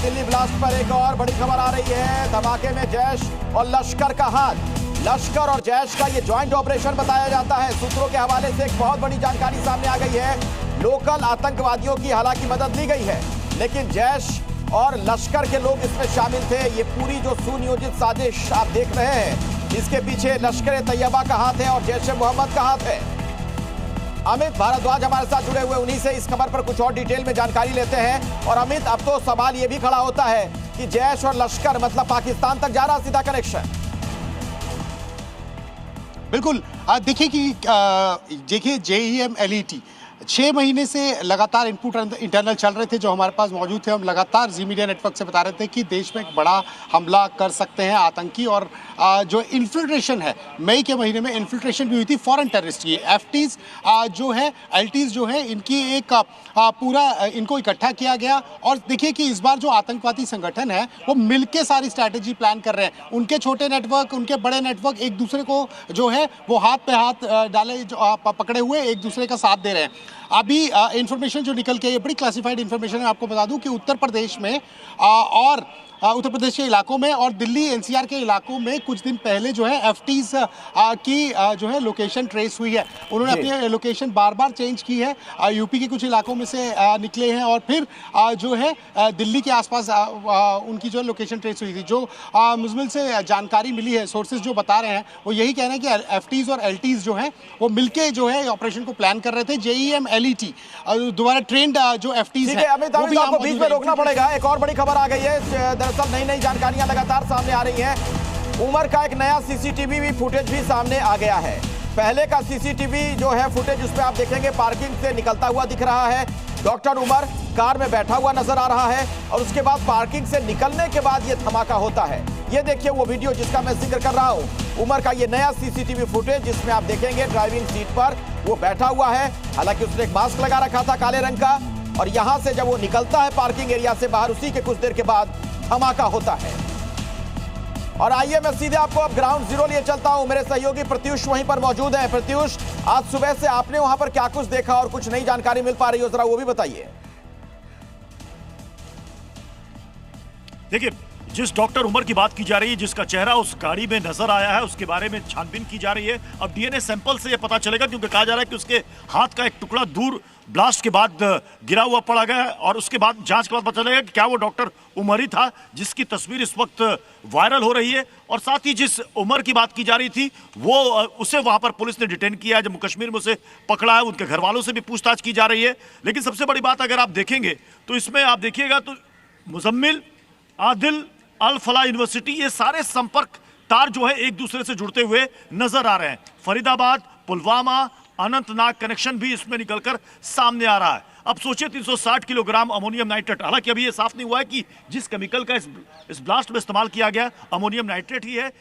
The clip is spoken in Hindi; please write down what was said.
दिल्ली ब्लास्ट पर एक और बड़ी खबर आ रही है। धमाके में जैश और लश्कर का हाथ। लश्कर और जैश का ये ज्वाइंट ऑपरेशन बताया जाता है। सूत्रों के हवाले से एक बहुत बड़ी जानकारी सामने आ गई है। लोकल आतंकवादियों की हालांकि मदद ली गई है, लेकिन जैश और लश्कर के लोग इसमें शामिल थे। ये पूरी जो सुनियोजित साजिश आप देख रहे हैं, इसके पीछे लश्कर तैयबा का हाथ है और जैश मोहम्मद का हाथ है। अमित भारद्वाज हमारे साथ जुड़े हुए, उन्हीं से इस खबर पर कुछ और डिटेल में जानकारी लेते हैं। और अमित, अब तो सवाल ये भी खड़ा होता है कि जैश और लश्कर मतलब पाकिस्तान तक जा रहा सीधा कनेक्शन। बिल्कुल, देखिए JEM LET 6 महीने से लगातार इनपुट इंटरनल चल रहे थे जो हमारे पास मौजूद थे। हम लगातार जी मीडिया नेटवर्क से बता रहे थे कि देश में एक बड़ा हमला कर सकते हैं आतंकी, और जो इन्फिल्ट्रेशन है, मई के महीने में इन्फिल्ट्रेशन भी हुई थी फॉरेन टेररिस्ट की। FTs जो है, LTs जो है, इनकी एक पूरा इनको इकट्ठा किया गया। और देखिए कि इस बार जो आतंकवादी संगठन है वो मिलके सारी स्ट्रैटेजी प्लान कर रहे हैं। उनके छोटे नेटवर्क, उनके बड़े नेटवर्क एक दूसरे को जो है वो हाथ पे हाथ डाले पकड़े हुए एक दूसरे का साथ दे रहे हैं। अभी इंफॉर्मेशन जो निकल के, ये बड़ी क्लासिफाइड इंफॉर्मेशन है, आपको बता दूं कि उत्तर प्रदेश में और उत्तर प्रदेश के इलाकों में और दिल्ली NCR के इलाकों में कुछ दिन पहले जो है FTs की जो है लोकेशन ट्रेस हुई है। उन्होंने अपनी लोकेशन बार बार चेंज की है। यूपी के कुछ इलाकों में से निकले हैं और फिर जो है दिल्ली के आसपास उनकी जो लोकेशन ट्रेस हुई थी। जो मुजमिल से जानकारी मिली है, सोर्सेज जो बता रहे हैं वो यही कह रहे हैं कि FTs और LTs जो हैं वो मिलके जो है ऑपरेशन को प्लान कर रहे थे। JEM LET दोबारा ट्रेंड जो FTs हैं, आपको बीच में रोकना पड़ेगा। एक और बड़ी खबर आ गई है, दरअसल नई जानकारियां लगातार सामने आ रही हैं। उमर का एक नया CCTV फुटेज भी सामने आ गया है। पहले का CCTV जो है फुटेज, उस पर आप देखेंगे पार्किंग से निकलता हुआ दिख रहा है। डॉक्टर उमर कार में बैठा हुआ नजर आ रहा है और उसके बाद पार्किंग से निकलने के बाद ये धमाका होता है। ये देखिए वो वीडियो जिसका मैं जिक्र कर रहा हूं। उमर का ये नया CCTV फुटेज, जिसमें आप देखेंगे ड्राइविंग सीट पर वो बैठा हुआ है। हालांकि उसने एक मास्क लगा रखा था काले रंग का, और यहां से जब वो निकलता है पार्किंग एरिया से बाहर, उसी के कुछ देर के बाद धमाका होता है। और आइए मैं सीधे आपको अब ग्राउंड जीरो लिए चलता हूं। मेरे सहयोगी प्रत्युष वहीं पर मौजूद हैं। प्रत्युष, आज सुबह से आपने वहां पर क्या कुछ देखा और कुछ नई जानकारी मिल पा रही हो, जरा वो भी बताइए। देखिए, जिस डॉक्टर उमर की बात की जा रही है, जिसका चेहरा उस गाड़ी में नजर आया है, उसके बारे में छानबीन की जा रही है। अब DNA सैंपल से यह पता चलेगा, क्योंकि कहा जा रहा है कि उसके हाथ का एक टुकड़ा दूर ब्लास्ट के बाद गिरा हुआ पड़ा गया है, और उसके बाद जांच के बाद पता चलेगा कि क्या वो डॉक्टर उमर ही था जिसकी तस्वीर इस वक्त वायरल हो रही है। और साथ ही जिस उमर की बात की जा रही थी वो उसे वहां पर पुलिस ने डिटेन किया है, जम्मू कश्मीर में उसे पकड़ा है। उनके घर वालों से भी पूछताछ की जा रही है। लेकिन सबसे बड़ी बात अगर आप देखेंगे तो इसमें आप देखिएगा तो मुजम्मिल, आदिल, अल फलाह यूनिवर्सिटी, ये सारे संपर्क तार जो है एक दूसरे से जुड़ते हुए नजर आ रहे हैं। फरीदाबाद, पुलवामा, अनंतनाग कनेक्शन भी इसमें निकलकर सामने आ रहा है। अब सोचिए 360 किलोग्राम अमोनियम नाइट्रेट, हालांकि अभी ये साफ नहीं हुआ है कि जिस केमिकल का इस ब्लास्ट में इस्तेमाल किया गया अमोनियम नाइट्रेट ही है।